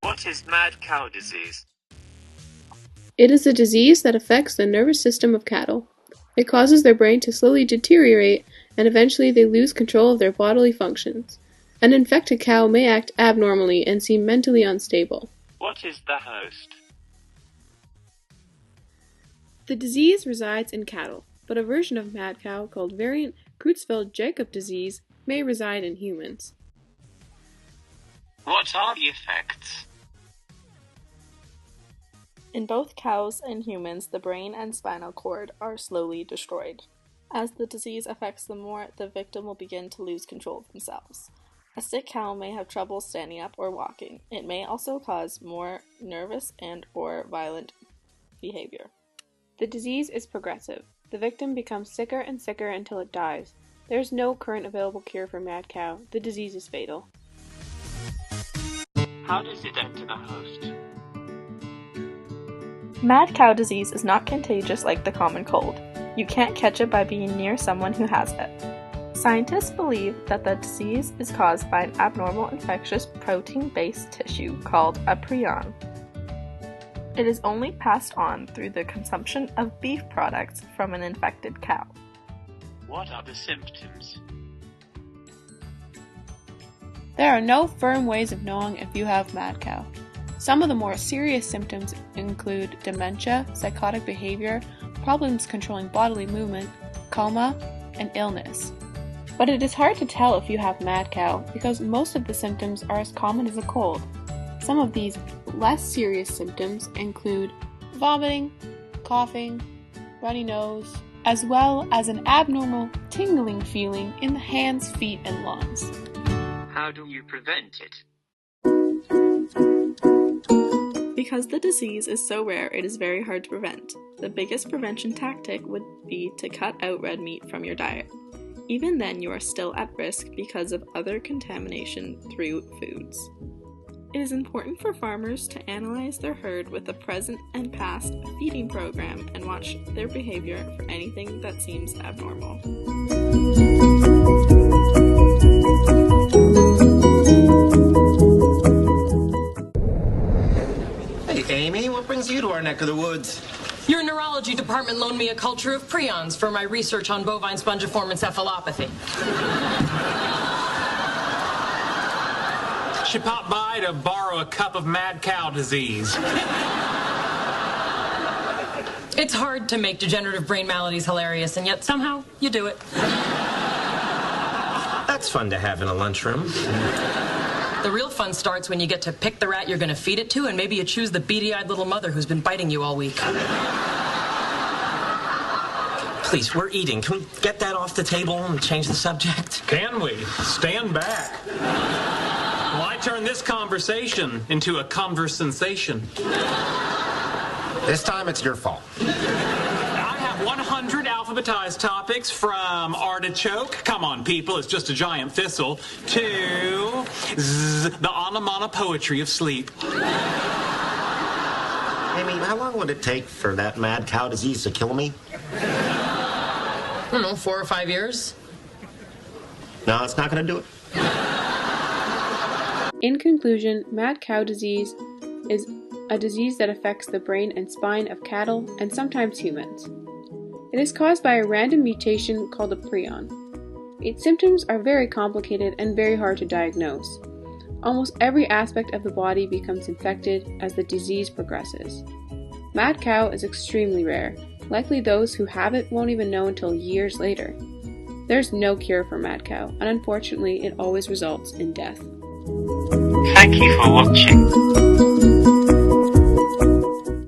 What is mad cow disease? It is a disease that affects the nervous system of cattle. It causes their brain to slowly deteriorate, and eventually they lose control of their bodily functions. An infected cow may act abnormally and seem mentally unstable. What is the host? The disease resides in cattle, but a version of mad cow called variant Creutzfeldt-Jakob disease may reside in humans. What are the effects? In both cows and humans, the brain and spinal cord are slowly destroyed. As the disease affects them more, the victim will begin to lose control of themselves. A sick cow may have trouble standing up or walking. It may also cause more nervous and/or violent behavior. The disease is progressive. The victim becomes sicker and sicker until it dies. There is no current available cure for mad cow. The disease is fatal. How does it enter the host? Mad cow disease is not contagious like the common cold. You can't catch it by being near someone who has it. Scientists believe that the disease is caused by an abnormal infectious protein-based tissue called a prion. It is only passed on through the consumption of beef products from an infected cow. What are the symptoms? There are no firm ways of knowing if you have mad cow. Some of the more serious symptoms include dementia, psychotic behavior, problems controlling bodily movement, coma, and illness. But it is hard to tell if you have mad cow because most of the symptoms are as common as a cold. Some of these less serious symptoms include vomiting, coughing, runny nose, as well as an abnormal tingling feeling in the hands, feet, and lungs. How do you prevent it? Because the disease is so rare, it is very hard to prevent. The biggest prevention tactic would be to cut out red meat from your diet. Even then, you are still at risk because of other contamination through foods. It is important for farmers to analyze their herd with a present and past feeding program and watch their behavior for anything that seems abnormal. Hey, Amy, what brings you to our neck of the woods? Your neurology department loaned me a culture of prions for my research on bovine spongiform encephalopathy. She popped by to borrow a cup of mad cow disease. It's hard to make degenerative brain maladies hilarious, and yet somehow you do it. That's fun to have in a lunchroom. The real fun starts when you get to pick the rat you're going to feed it to, and maybe you choose the beady-eyed little mother who's been biting you all week. Please, we're eating. Can we get that off the table and change the subject? Can we? Stand back. Why turn this conversation into a conversation? This time it's your fault. I have 100 alphabetized topics from artichoke, come on people, it's just a giant thistle, to the onomatopoetry of sleep. Amy, how long would it take for that mad cow disease to kill me? I don't know, 4 or 5 years? No, it's not going to do it. In conclusion, mad cow disease is a disease that affects the brain and spine of cattle and sometimes humans. It is caused by a random mutation called a prion. Its symptoms are very complicated and very hard to diagnose. Almost every aspect of the body becomes infected as the disease progresses. Mad cow is extremely rare. Likely those who have it won't even know until years later. There's no cure for mad cow, and unfortunately it always results in death. Thank you for watching.